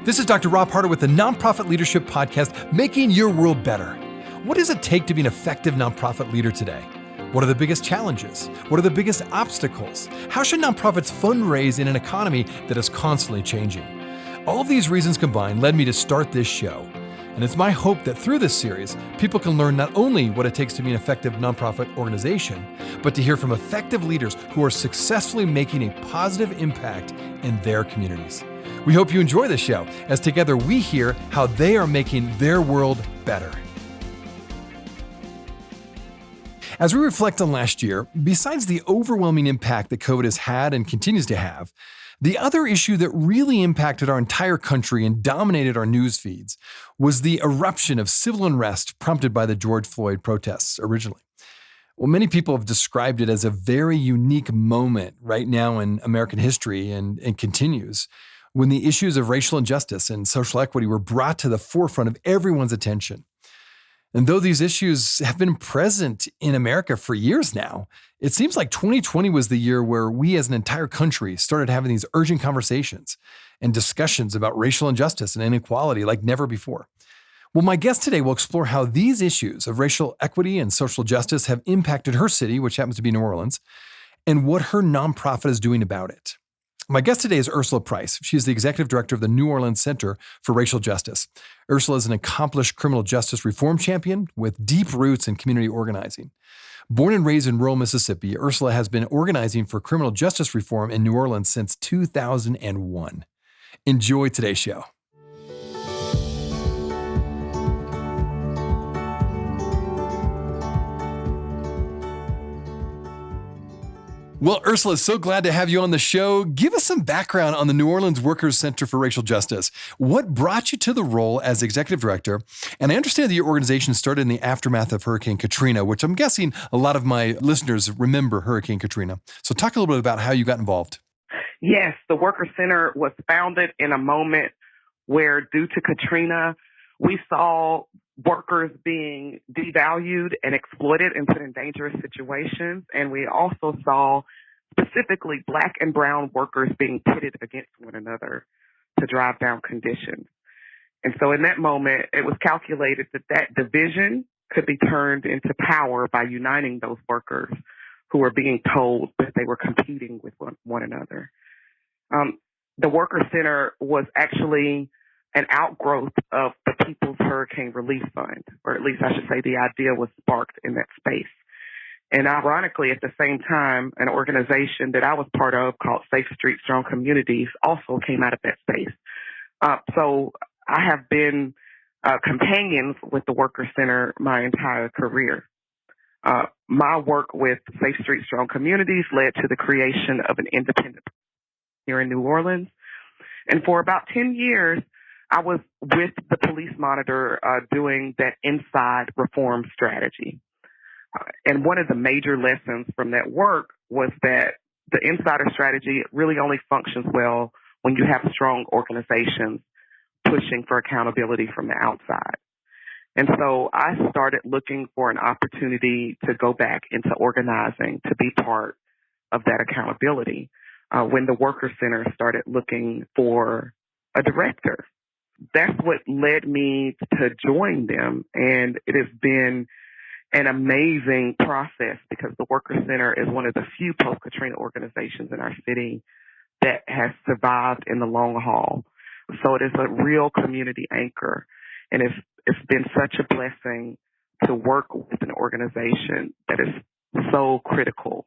This is Dr. Rob Harder with the Nonprofit Leadership Podcast, Making Your World Better. What does it take to be an effective nonprofit leader today? What are the biggest challenges? What are the biggest obstacles? How should nonprofits fundraise in an economy that is constantly changing? All of these reasons combined led me to start this show. And it's my hope that through this series, people can learn not only what it takes to be an effective nonprofit organization, but to hear from effective leaders who are successfully making a positive impact in their communities. We hope you enjoy the show, as together we hear how they are making their world better. As we reflect on last year, besides the overwhelming impact that COVID has had and continues to have, the other issue that really impacted our entire country and dominated our news feeds was the eruption of civil unrest prompted by the George Floyd protests originally. Well, many people have described it as a very unique moment right now in American history and continues, when the issues of racial injustice and social equity were brought to the forefront of everyone's attention. And though these issues have been present in America for years now, it seems like 2020 was the year where we as an entire country started having these urgent conversations and discussions about racial injustice and inequality like never before. Well, my guest today will explore how these issues of racial equity and social justice have impacted her city, which happens to be New Orleans, and what her nonprofit is doing about it. My guest today is Ursula Price. She is the executive director of the New Orleans Center for Racial Justice. Ursula is an accomplished criminal justice reform champion with deep roots in community organizing. Born and raised in rural Mississippi, Ursula has been organizing for criminal justice reform in New Orleans since 2001. Enjoy today's show. Well, Ursula, so glad to have you on the show. Give us some background on the New Orleans Workers Center for Racial Justice. What brought you to the role as executive director? And I understand that your organization started in the aftermath of Hurricane Katrina, which I'm guessing a lot of my listeners remember Hurricane Katrina. So talk a little bit about how you got involved. Yes, the Workers Center was founded in a moment where, due to Katrina, we saw workers being devalued and exploited and put in dangerous situations. And we also saw specifically Black and brown workers being pitted against one another to drive down conditions. And so in that moment, it was calculated that that division could be turned into power by uniting those workers who were being told that they were competing with one another. The Workers Center was actually an outgrowth of the People's Hurricane Relief Fund, or at least I should say the idea was sparked in that space. And ironically, at the same time, an organization that I was part of called Safe Streets, Strong Communities also came out of that space. So I have been companions with the Workers Center my entire career. My work with Safe Streets, Strong Communities led to the creation of an independent here in New Orleans. And for about 10 years, I was with the police monitor doing that inside reform strategy. And one of the major lessons from that work was that the insider strategy really only functions well when you have strong organizations pushing for accountability from the outside. And so I started looking for an opportunity to go back into organizing, to be part of that accountability, when the Workers Center started looking for a director. That's what led me to join them. And it has been an amazing process because the Workers Center is one of the few post-Katrina organizations in our city that has survived in the long haul. So it is a real community anchor. And it's been such a blessing to work with an organization that is so critical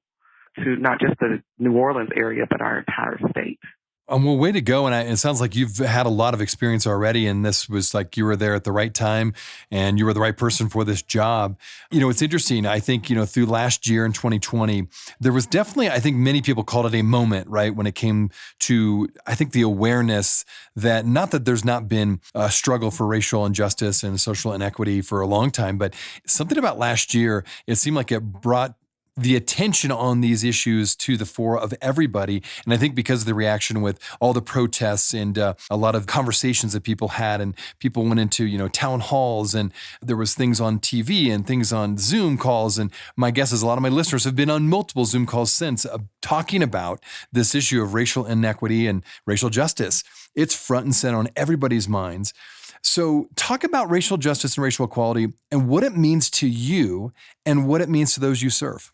to not just the New Orleans area, but our entire state. Well, way to go. And it sounds like you've had a lot of experience already. And this was like you were there at the right time and you were the right person for this job. You know, it's interesting. I think, through last year in 2020, there was definitely, I think many people called it a moment, right? When it came to, I think, the awareness that not that there's not been a struggle for racial injustice and social inequity for a long time, but something about last year, it seemed like it brought the attention on these issues to the fore of everybody. And I think because of the reaction with all the protests and a lot of conversations that people had, and people went into, town halls, and there was things on TV and things on Zoom calls. And my guess is a lot of my listeners have been on multiple Zoom calls since talking about this issue of racial inequity and racial justice. It's front and center on everybody's minds. So talk about racial justice and racial equality and what it means to you and what it means to those you serve.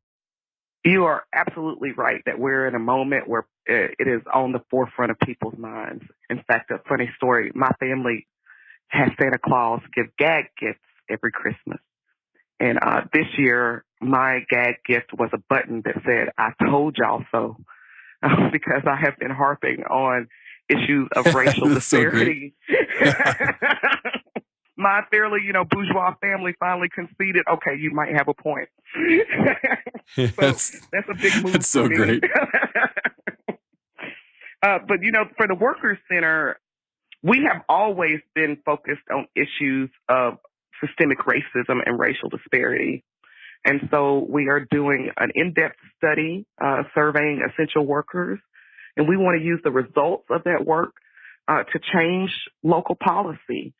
You are absolutely right that we're in a moment where it is on the forefront of people's minds. In fact, a funny story, my family has Santa Claus give gag gifts every Christmas. And this year, my gag gift was a button that said, "I told y'all so," because I have been harping on issues of racial disparity. So my fairly, bourgeois family finally conceded, okay, you might have a point. That's a big move. That's so great. But, for the Workers Center, we have always been focused on issues of systemic racism and racial disparity. And so we are doing an in-depth study surveying essential workers. And we want to use the results of that work to change local policy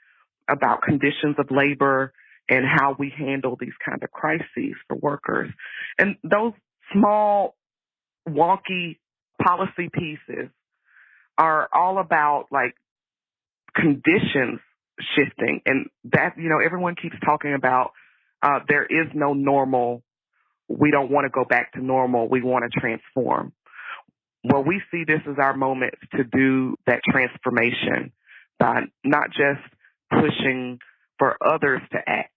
about conditions of labor and how we handle these kind of crises for workers. And those small, wonky policy pieces are all about conditions shifting. And that, everyone keeps talking about there is no normal. We don't want to go back to normal. We want to transform. Well, we see this as our moment to do that transformation by not just pushing for others to act,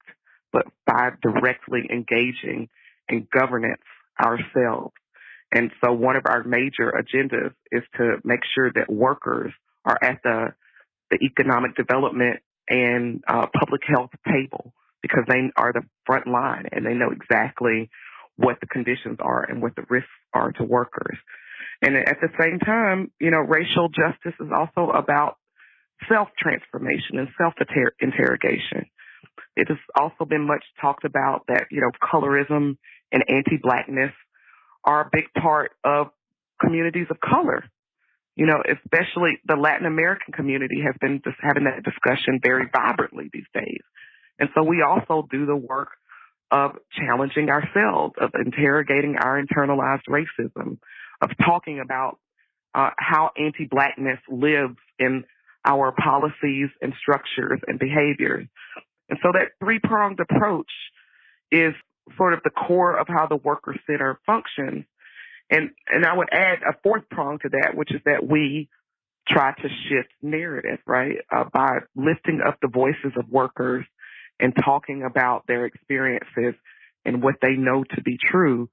but by directly engaging in governance ourselves. And so one of our major agendas is to make sure that workers are at the economic development and public health table, because they are the front line and they know exactly what the conditions are and what the risks are to workers. And at the same time, racial justice is also about self-transformation and self-interrogation. It has also been much talked about that, colorism and anti-Blackness are a big part of communities of color. Especially the Latin American community has been just having that discussion very vibrantly these days. And so we also do the work of challenging ourselves, of interrogating our internalized racism, of talking about how anti-Blackness lives in our policies and structures and behaviors. And so that three-pronged approach is sort of the core of how the Worker Center functions. And I would add a fourth prong to that, which is that we try to shift narrative, right? By lifting up the voices of workers and talking about their experiences and what they know to be true,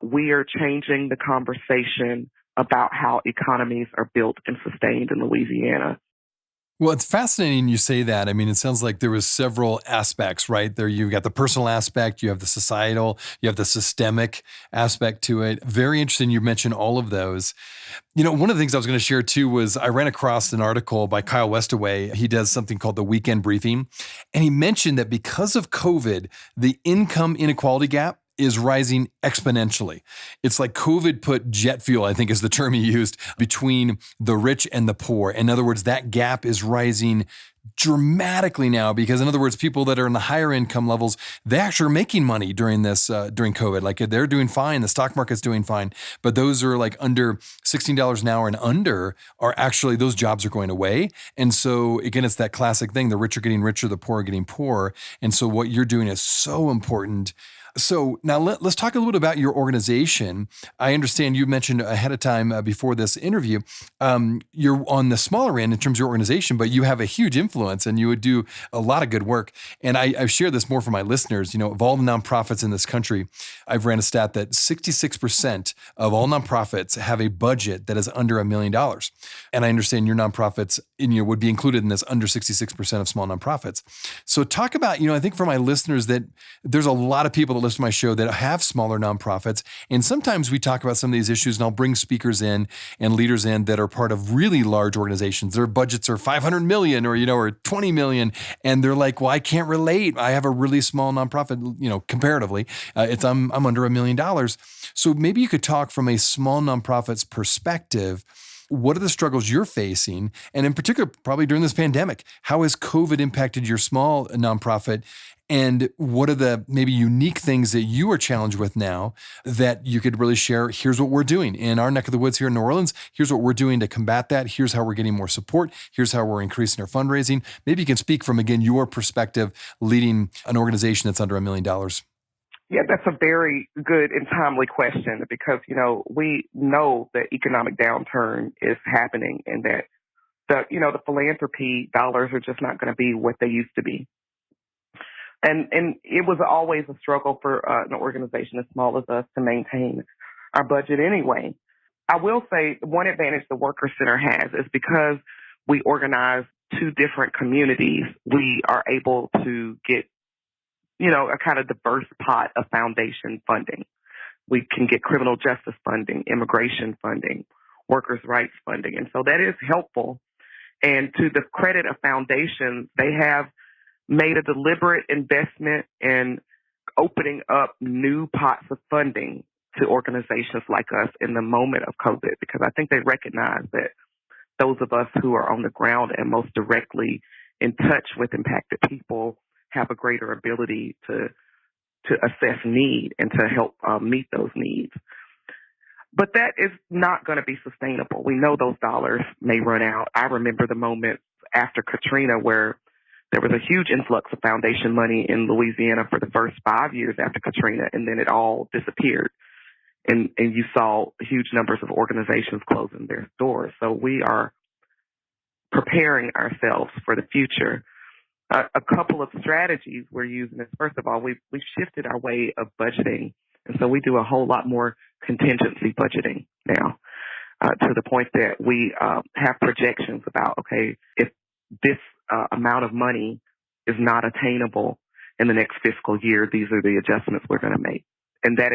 we are changing the conversation about how economies are built and sustained in Louisiana. Well, it's fascinating you say that. I mean, it sounds like there was several aspects, right? There you've got the personal aspect, you have the societal, you have the systemic aspect to it. Very interesting you mentioned all of those. One of the things I was going to share too was I ran across an article by Kyle Westaway. He does something called the Weekend Briefing. And he mentioned that because of COVID, the income inequality gap is rising exponentially. It's like COVID put jet fuel, I think is the term he used, between the rich and the poor. In other words, that gap is rising dramatically now because, in other words, people that are in the higher income levels, they actually are making money during this, during COVID. Like they're doing fine. The stock market's doing fine. But those are like under $16 an hour and under are actually, those jobs are going away. And so again, it's that classic thing. The rich are getting richer, the poor are getting poorer. And so what you're doing is so important. So now let's talk a little bit about your organization. I understand you mentioned ahead of time before this interview, you're on the smaller end in terms of your organization, but you have a huge influence and you would do a lot of good work. And I've shared this more for my listeners. Of all the nonprofits in this country, I've ran a stat that 66% of all nonprofits have a budget that is under $1 million. And I understand your nonprofits would be included in this under 66% of small nonprofits. So talk about, I think for my listeners that there's a lot of people that listen to my show that have smaller nonprofits. And sometimes we talk about some of these issues and I'll bring speakers in and leaders in that are part of really large organizations. Their budgets are 500 million or or 20 million. And they're like, well, I can't relate. I have a really small nonprofit, comparatively. I'm under $1 million. So maybe you could talk from a small nonprofit's perspective. What are the struggles you're facing? And in particular, probably during this pandemic, how has COVID impacted your small nonprofit? And what are the maybe unique things that you are challenged with now that you could really share? Here's what we're doing in our neck of the woods here in New Orleans. Here's what we're doing to combat that. Here's how we're getting more support. Here's how we're increasing our fundraising. Maybe you can speak from, again, your perspective leading an organization that's under $1 million. Yeah, that's a very good and timely question because, we know that economic downturn is happening and that the philanthropy dollars are just not going to be what they used to be. And it was always a struggle for an organization as small as us to maintain our budget anyway. I will say one advantage the Worker Center has is because we organize two different communities, we are able to get a kind of diverse pot of foundation funding. We can get criminal justice funding, immigration funding, workers' rights funding. And so that is helpful. And to the credit of foundations, they have made a deliberate investment in opening up new pots of funding to organizations like us in the moment of COVID, because I think they recognize that those of us who are on the ground and most directly in touch with impacted people have a greater ability to assess need and to help meet those needs. But that is not going to be sustainable. We know those dollars may run out. I remember the moment after Katrina where there was a huge influx of foundation money in Louisiana for the first 5 years after Katrina, and then it all disappeared. And you saw huge numbers of organizations closing their doors. So we are preparing ourselves for the future. A couple of strategies we're using is, first of all, we've shifted our way of budgeting. And so we do a whole lot more contingency budgeting now, to the point that we have projections about, okay, if this amount of money is not attainable in the next fiscal year, these are the adjustments we're going to make. And it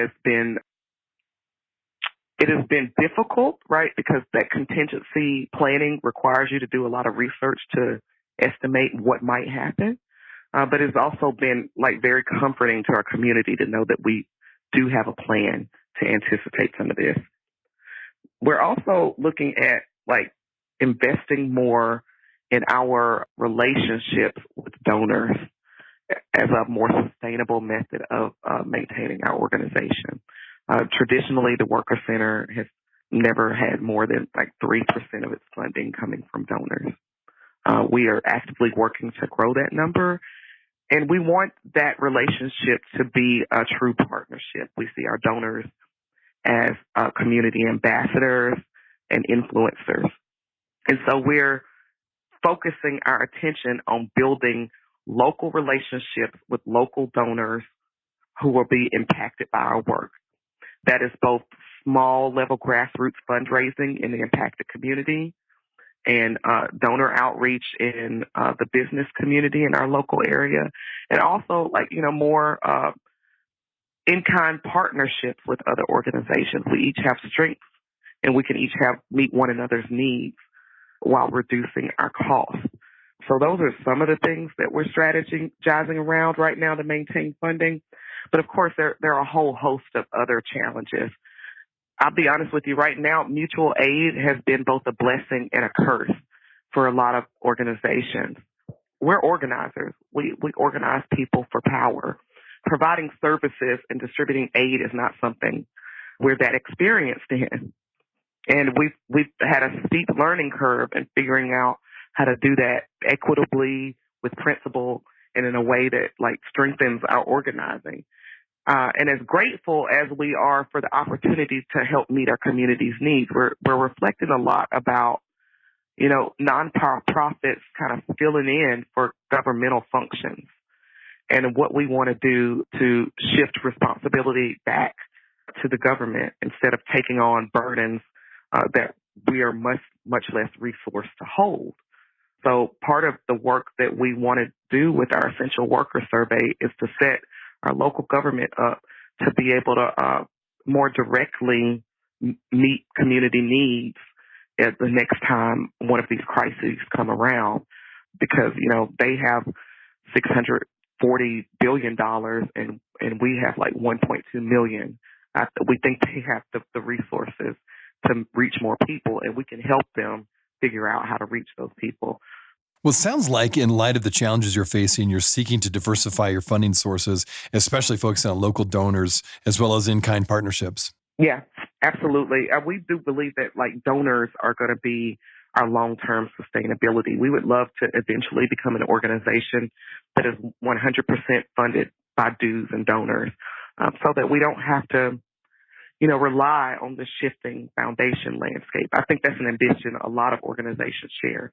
has been difficult, right? Because that contingency planning requires you to do a lot of research to estimate what might happen. But it's also been very comforting to our community to know that we do have a plan to anticipate some of this. We're also looking at investing more in our relationships with donors as a more sustainable method of maintaining our organization. Traditionally, the Worker Center has never had more than 3% of its funding coming from donors. We are actively working to grow that number, and we want that relationship to be a true partnership. We see our donors as community ambassadors and influencers. And so we're focusing our attention on building local relationships with local donors who will be impacted by our work. That is both small level grassroots fundraising in the impacted community and donor outreach in the business community in our local area, and also more in-kind partnerships with other organizations. We each have strengths, and we can each meet one another's needs while reducing our costs. So those are some of the things that we're strategizing around right now to maintain funding. But of course, there are a whole host of other challenges. I'll be honest with you, right now, mutual aid has been both a blessing and a curse for a lot of organizations. We're organizers. We organize people for power. Providing services and distributing aid is not something we're that experienced in. And we've had a steep learning curve in figuring out how to do that equitably with principle and in a way that strengthens our organizing. And as grateful as we are for the opportunity to help meet our community's needs, we're reflecting a lot about, nonprofits kind of filling in for governmental functions and what we want to do to shift responsibility back to the government instead of taking on burdens that we are much less resourced to hold. So part of the work that we want to do with our essential worker survey is to set our local government up to be able to more directly meet community needs at the next time one of these crises come around. because, they have $640 billion and we have like 1.2 million. We think they have the resources to reach more people, and we can help them figure out how to reach those people. Well, it sounds like in light of the challenges you're facing, you're seeking to diversify your funding sources, especially focusing on local donors as well as in-kind partnerships. Yeah, absolutely. We do believe that like donors are going to be our long-term sustainability. We would love to eventually become an organization that is 100% funded by dues and donors, so that we don't have to, rely on the shifting foundation landscape. I think that's an ambition a lot of organizations share,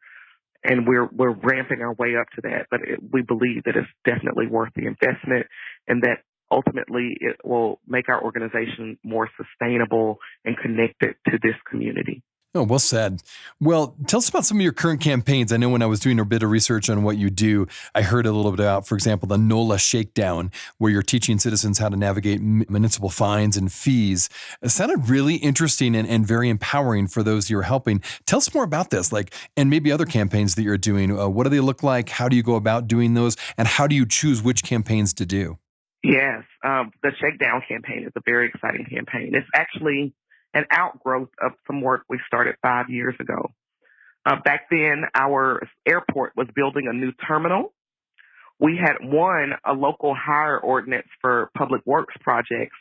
and we're ramping our way up to that. But we believe that it's definitely worth the investment, and that ultimately it will make our organization more sustainable and connected to this community. Oh, well said. Well, tell us about some of your current campaigns. I know when I was doing a bit of research on what you do, I heard a little bit about, for example, the NOLA Shakedown, where you're teaching citizens how to navigate municipal fines and fees. It sounded really interesting and very empowering for those you're helping. Tell us more about this, and maybe other campaigns that you're doing. What do they look like? How do you go about doing those? And how do you choose which campaigns to do? Yes, the Shakedown campaign is a very exciting campaign. It's actually an outgrowth of some work we started 5 years ago. Back then, our airport was building a new terminal. We had won a local hire ordinance for public works projects,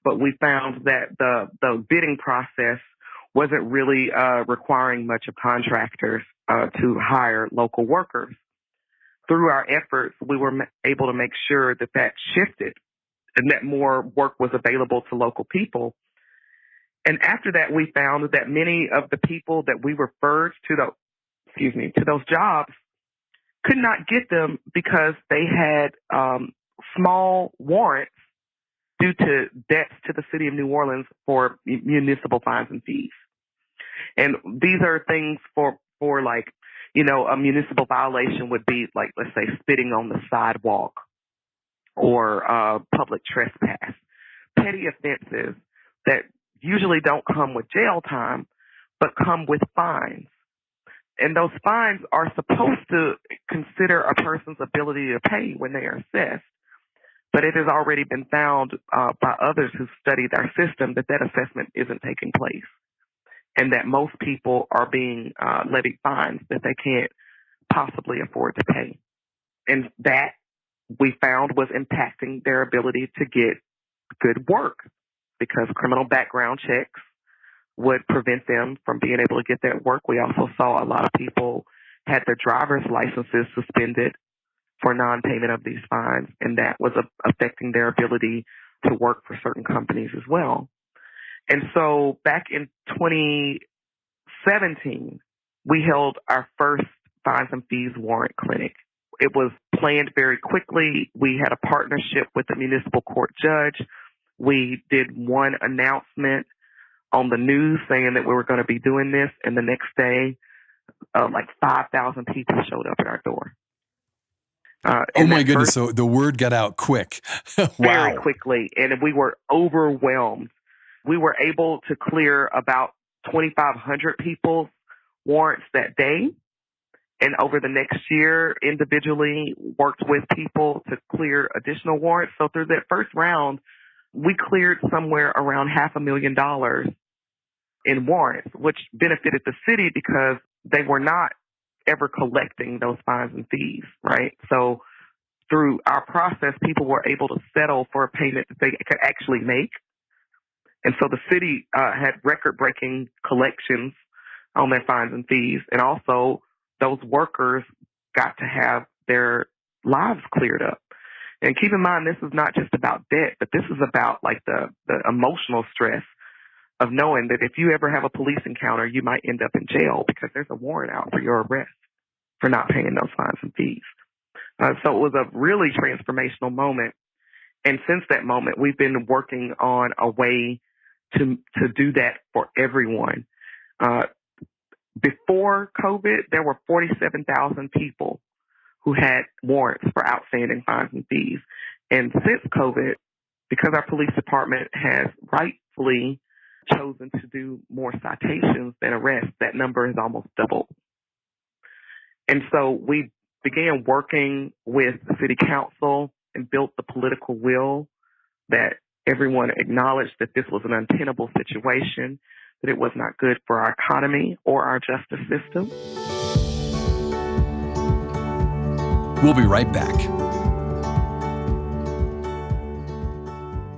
but we found that the bidding process wasn't really requiring much of contractors to hire local workers. Through our efforts, we were able to make sure that shifted and that more work was available to local people. And after that, we found that many of the people that we referred to those jobs could not get them because they had small warrants due to debts to the city of New Orleans for municipal fines and fees. And these are things for like, a municipal violation would be like, let's say, spitting on the sidewalk or public trespass, petty offenses that usually don't come with jail time, but come with fines. And those fines are supposed to consider a person's ability to pay when they are assessed. But it has already been found by others who studied our system that assessment isn't taking place, and that most people are being levied fines that they can't possibly afford to pay. And that we found was impacting their ability to get good work, because criminal background checks would prevent them from being able to get that work. We also saw a lot of people had their driver's licenses suspended for non-payment of these fines, and that was affecting their ability to work for certain companies as well. And so back in 2017, we held our first fines and fees warrant clinic. It was planned very quickly. We had a partnership with the municipal court judge. We did one announcement on the news saying that we were going to be doing this, and the next day, like 5,000 people showed up at our door. Oh my goodness, so the word got out quick. Wow. Very quickly, and we were overwhelmed. We were able to clear about 2,500 people's warrants that day, and over the next year, individually worked with people to clear additional warrants. So through that first round, we cleared somewhere around $500,000 in warrants, which benefited the city because they were not ever collecting those fines and fees, right? So through our process, people were able to settle for a payment that they could actually make. And so the city had record-breaking collections on their fines and fees. And also those workers got to have their lives cleared up. And keep in mind, this is not just about debt, but this is about like the emotional stress of knowing that if you ever have a police encounter, you might end up in jail because there's a warrant out for your arrest for not paying those fines and fees. So it was a really transformational moment. And since that moment, we've been working on a way to do that for everyone. Before COVID, there were 47,000 people who had warrants for outstanding fines and fees. And since COVID, because our police department has rightfully chosen to do more citations than arrests, that number has almost doubled. And so we began working with the city council and built the political will that everyone acknowledged that this was an untenable situation, that it was not good for our economy or our justice system. We'll be right back.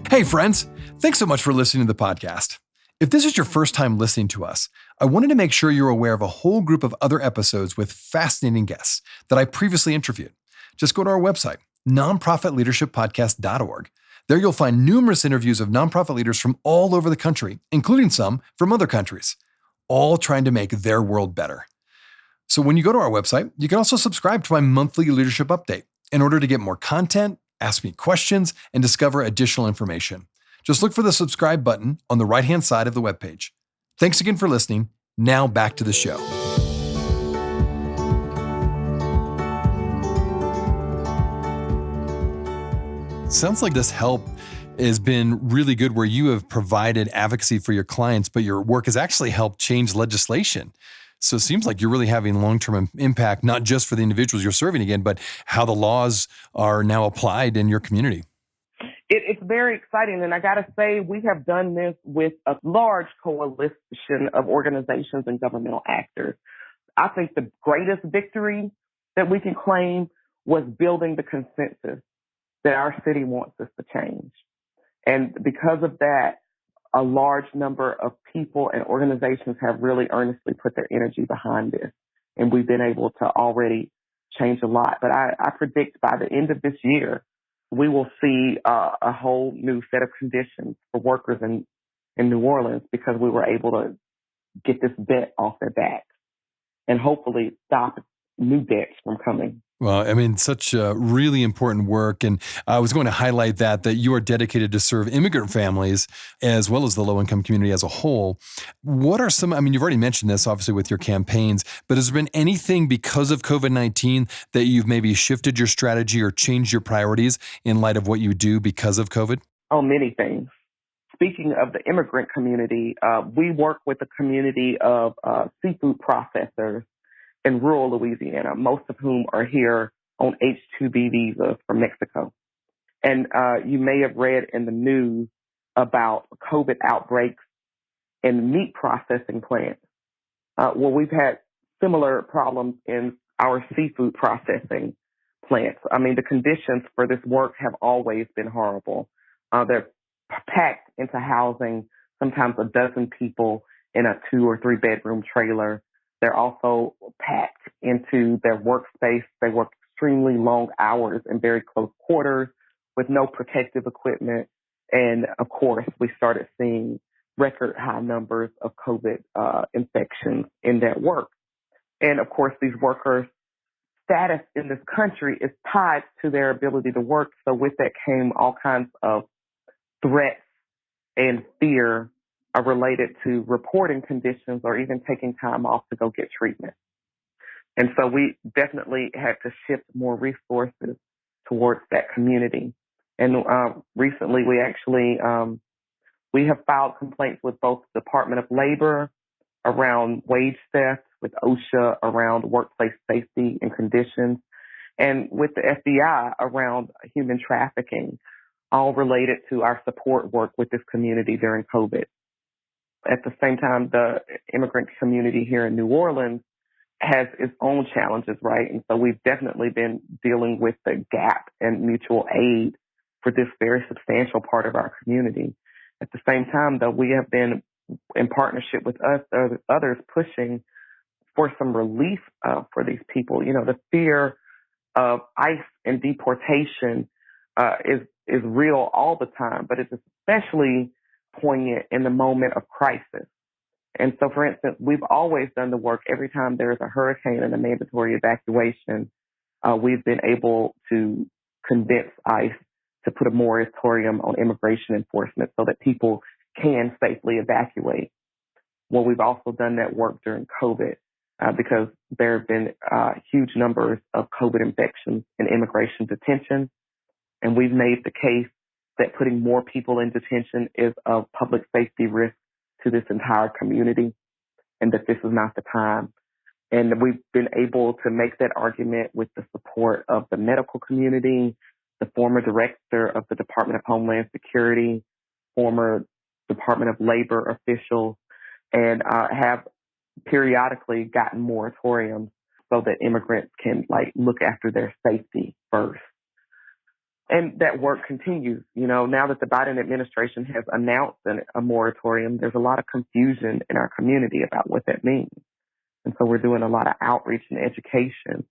Hey, friends. Thanks so much for listening to the podcast. If this is your first time listening to us, I wanted to make sure you're aware of a whole group of other episodes with fascinating guests that I previously interviewed. Just go to our website, nonprofitleadershippodcast.org. There you'll find numerous interviews of nonprofit leaders from all over the country, including some from other countries, all trying to make their world better. So when you go to our website, you can also subscribe to my monthly leadership update in order to get more content, ask me questions, and discover additional information. Just look for the subscribe button on the right-hand side of the webpage. Thanks again for listening. Now back to the show. Sounds like this help has been really good, where you have provided advocacy for your clients, but your work has actually helped change legislation. So it seems like you're really having long-term impact, not just for the individuals you're serving again, but how the laws are now applied in your community. It's very exciting. And I got to say, we have done this with a large coalition of organizations and governmental actors. I think the greatest victory that we can claim was building the consensus that our city wants us to change. And because of that, a large number of people and organizations have really earnestly put their energy behind this. And we've been able to already change a lot. But I predict by the end of this year, we will see a whole new set of conditions for workers in New Orleans, because we were able to get this debt off their backs and hopefully stop new debts from coming. Well, I mean, such really important work. And I was going to highlight that you are dedicated to serve immigrant families as well as the low-income community as a whole. What are some, I mean, you've already mentioned this obviously with your campaigns, but has there been anything because of COVID-19 that you've maybe shifted your strategy or changed your priorities in light of what you do because of COVID? Oh, many things. Speaking of the immigrant community, we work with a community of seafood processors in rural Louisiana, most of whom are here on H-2B visas from Mexico. And you may have read in the news about COVID outbreaks in meat processing plants. Well, we've had similar problems in our seafood processing plants. I mean, the conditions for this work have always been horrible. They're packed into housing, sometimes a dozen people in a 2 or 3 bedroom trailer. They're also packed into their workspace. They work extremely long hours in very close quarters with no protective equipment. And of course, we started seeing record high numbers of COVID infections in that work. And of course, these workers' status in this country is tied to their ability to work. So with that came all kinds of threats and fear are related to reporting conditions or even taking time off to go get treatment. And so we definitely had to shift more resources towards that community. And recently we actually, we have filed complaints with both the Department of Labor around wage theft, with OSHA around workplace safety and conditions, and with the FBI around human trafficking, all related to our support work with this community during COVID. At the same time, the immigrant community here in New Orleans has its own challenges, right? And so we've definitely been dealing with the gap in mutual aid for this very substantial part of our community. At the same time, though, we have been in partnership with us, others pushing for some relief for these people. You know, the fear of ICE and deportation is real all the time, but it's especially poignant in the moment of crisis. And so, for instance, we've always done the work every time there's a hurricane and a mandatory evacuation. We've been able to convince ICE to put a moratorium on immigration enforcement so that people can safely evacuate. Well, we've also done that work during COVID because there have been huge numbers of COVID infections in immigration detention. And we've made the case that putting more people in detention is a public safety risk to this entire community, and that this is not the time And we've been able to make that argument with the support of the medical community, the former director of the Department of Homeland Security, former Department of Labor officials, and have periodically gotten moratoriums so that immigrants can look after their safety first. And that work continues. Now that the Biden administration has announced a moratorium, there's a lot of confusion in our community about what that means. And so we're doing a lot of outreach and education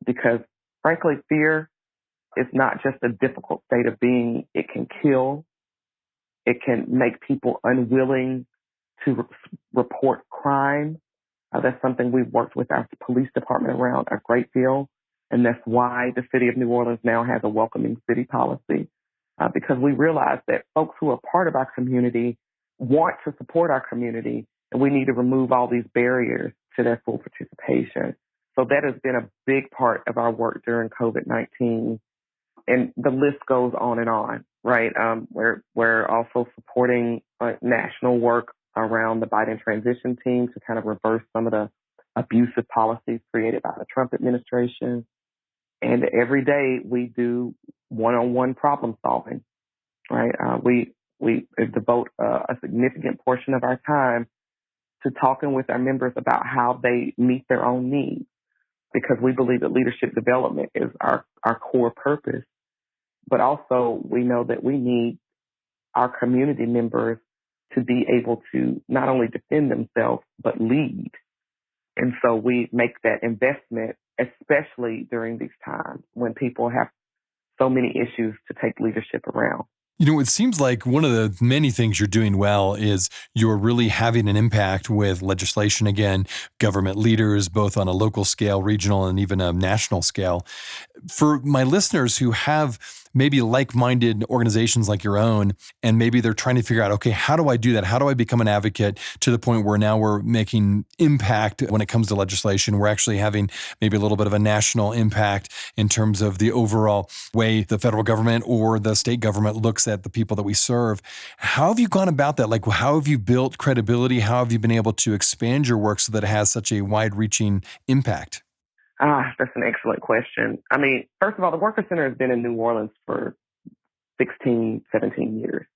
because, frankly, fear is not just a difficult state of being. It can kill. It can make people unwilling to report crime. That's something we've worked with our police department around a great deal. And that's why the city of New Orleans now has a welcoming city policy, because we realize that folks who are part of our community want to support our community, and we need to remove all these barriers to their full participation. So that has been a big part of our work during COVID-19. And the list goes on, right? We're also supporting national work around the Biden transition team to kind of reverse some of the abusive policies created by the Trump administration. And every day we do one-on-one problem solving, right? We devote a significant portion of our time to talking with our members about how they meet their own needs, because we believe that leadership development is our core purpose. But also we know that we need our community members to be able to not only defend themselves, but lead. And so we make that investment, especially during these times when people have so many issues to take leadership around. It seems like one of the many things you're doing well is you're really having an impact with legislation, again, government leaders, both on a local scale, regional, and even a national scale. For my listeners who have maybe like-minded organizations like your own, and maybe they're trying to figure out, okay, how do I do that? How do I become an advocate to the point where now we're making impact when it comes to legislation? We're actually having maybe a little bit of a national impact in terms of the overall way the federal government or the state government looks at the people that we serve. How have you gone about that? How have you built credibility? How have you been able to expand your work so that it has such a wide-reaching impact? That's an excellent question. I mean, first of all, the Worker Center has been in New Orleans for 16, 17 years.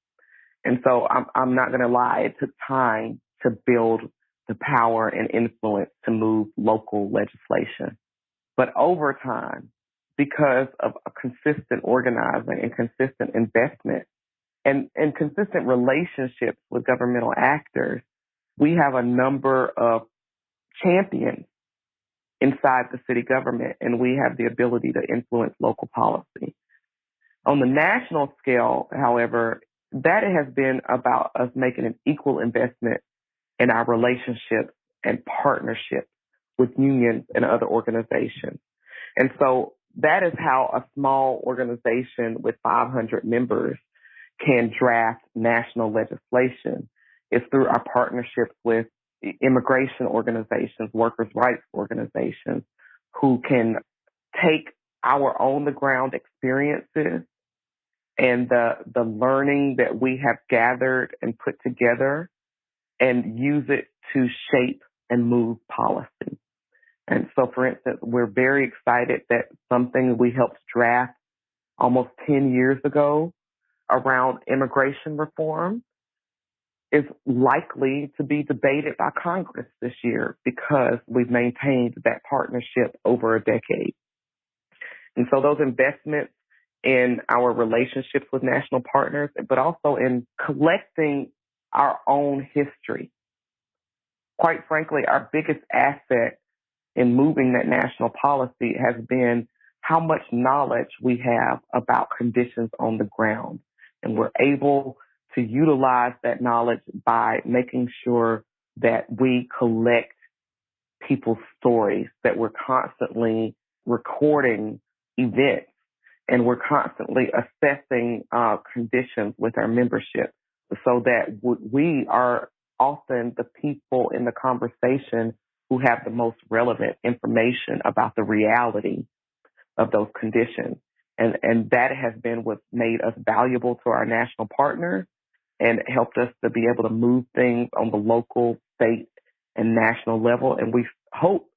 And so I'm not going to lie. It took time to build the power and influence to move local legislation. But over time, because of a consistent organizing and consistent investment and consistent relationships with governmental actors, we have a number of champions inside the city government, and we have the ability to influence local policy. On the national scale, however, that has been about us making an equal investment in our relationships and partnerships with unions and other organizations. And so that is how a small organization with 500 members can draft national legislation. It's through our partnerships with immigration organizations, workers' rights organizations, who can take our on-the-ground experiences and the learning that we have gathered and put together and use it to shape and move policy. And so, for instance, we're very excited that something we helped draft almost 10 years ago around immigration reform is likely to be debated by Congress this year because we've maintained that partnership over a decade. And so those investments in our relationships with national partners, but also in collecting our own history. Quite frankly, our biggest asset in moving that national policy has been how much knowledge we have about conditions on the ground. And we're able to utilize that knowledge by making sure that we collect people's stories, that we're constantly recording events, and we're constantly assessing conditions with our membership so that we are often the people in the conversation who have the most relevant information about the reality of those conditions. And that has been what made us valuable to our national partners and helped us to be able to move things on the local, state, and national level. And we hope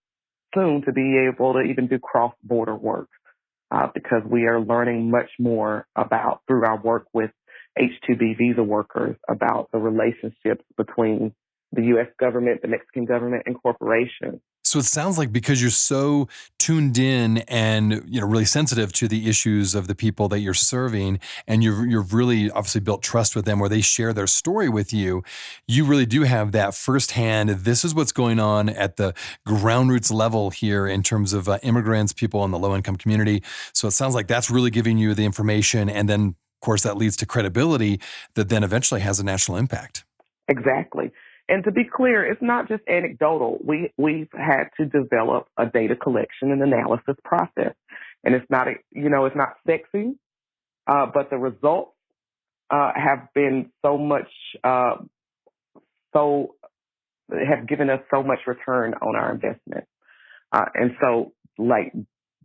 soon to be able to even do cross-border work because we are learning much more about, through our work with H-2B visa workers, about the relationships between the U.S. government, the Mexican government, and corporations. So it sounds like because you're so tuned in and really sensitive to the issues of the people that you're serving, and you've really obviously built trust with them where they share their story with you, you really do have that firsthand. This is what's going on at the ground roots level here in terms of immigrants, people in the low income community. So it sounds like that's really giving you the information, and then of course that leads to credibility that then eventually has a national impact. Exactly. And to be clear, it's not just anecdotal. We've had to develop a data collection and analysis process, and it's not it's not sexy, but the results have been have given us so much return on our investment, and so like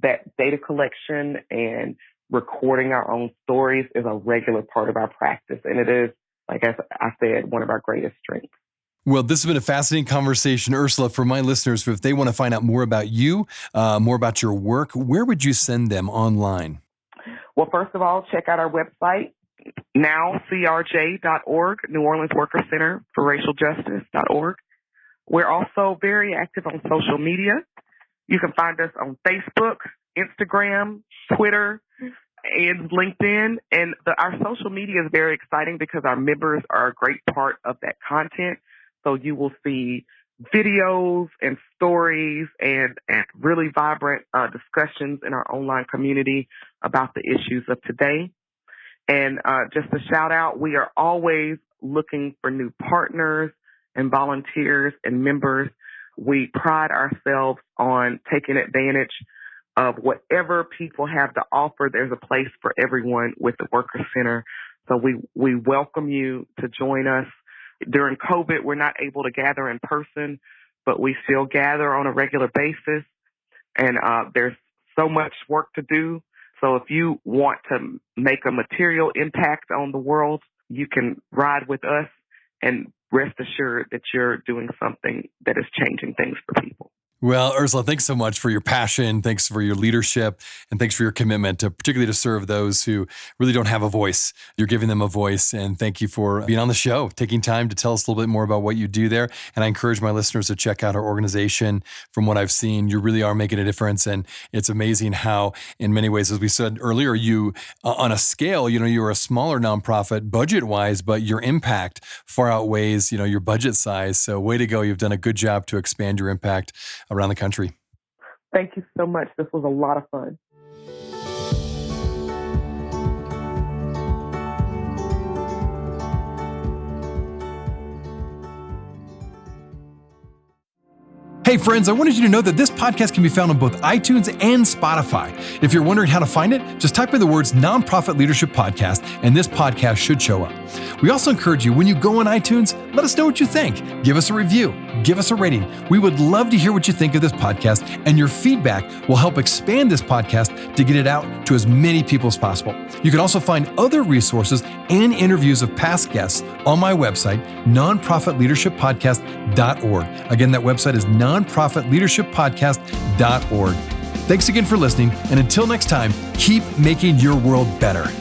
that data collection and recording our own stories is a regular part of our practice, and it is, like as I said, one of our greatest strengths. Well, this has been a fascinating conversation, Ursula. For my listeners, if they want to find out more about you, more about your work, where would you send them online? Well, first of all, check out our website, NOWCRJ.org, New Orleans Worker Center for Racial Justice.org. We're also very active on social media. You can find us on Facebook, Instagram, Twitter, and LinkedIn. And our social media is very exciting because our members are a great part of that content. So you will see videos and stories and really vibrant discussions in our online community about the issues of today. And just a shout out, we are always looking for new partners and volunteers and members. We pride ourselves on taking advantage of whatever people have to offer. There's a place for everyone with the Worker Center. So we welcome you to join us. During COVID, we're not able to gather in person, but we still gather on a regular basis. And there's so much work to do. So if you want to make a material impact on the world, you can ride with us and rest assured that you're doing something that is changing things for people. Well, Ursula, thanks so much for your passion. Thanks for your leadership, and thanks for your commitment to particularly to serve those who really don't have a voice. You're giving them a voice, and thank you for being on the show, taking time to tell us a little bit more about what you do there. And I encourage my listeners to check out our organization. From what I've seen, you really are making a difference, and it's amazing how, in many ways, as we said earlier, you, on a scale, you're a smaller nonprofit budget-wise, but your impact far outweighs, your budget size. So way to go. You've done a good job to expand your impact around the country. Thank you so much. This was a lot of fun. Hey friends, I wanted you to know that this podcast can be found on both iTunes and Spotify. If you're wondering how to find it, just type in the words Nonprofit Leadership Podcast and this podcast should show up. We also encourage you, when you go on iTunes, let us know what you think. Give us a review. Give us a rating. We would love to hear what you think of this podcast, and your feedback will help expand this podcast to get it out to as many people as possible. You can also find other resources and interviews of past guests on my website, nonprofitleadershippodcast.org. Again, that website is nonprofitleadershippodcast.org. Thanks again for listening, and until next time, keep making your world better.